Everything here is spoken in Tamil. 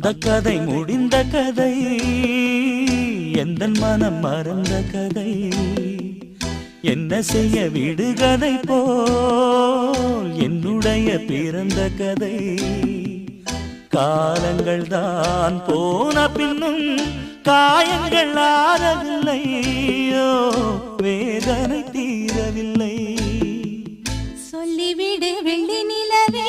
அந்த கதை முடிந்த கதை எந்தன் மனம் மறந்த கதை என்ன செய்ய விடுகதை போல் என்னுடைய பிறந்த கதை காலங்கள் தான் போன பின்னும் காயங்கள் ஆறவில்லையோ வேதனை தீரவில்லை சொல்லிவிடு வெள்ளி நிலவே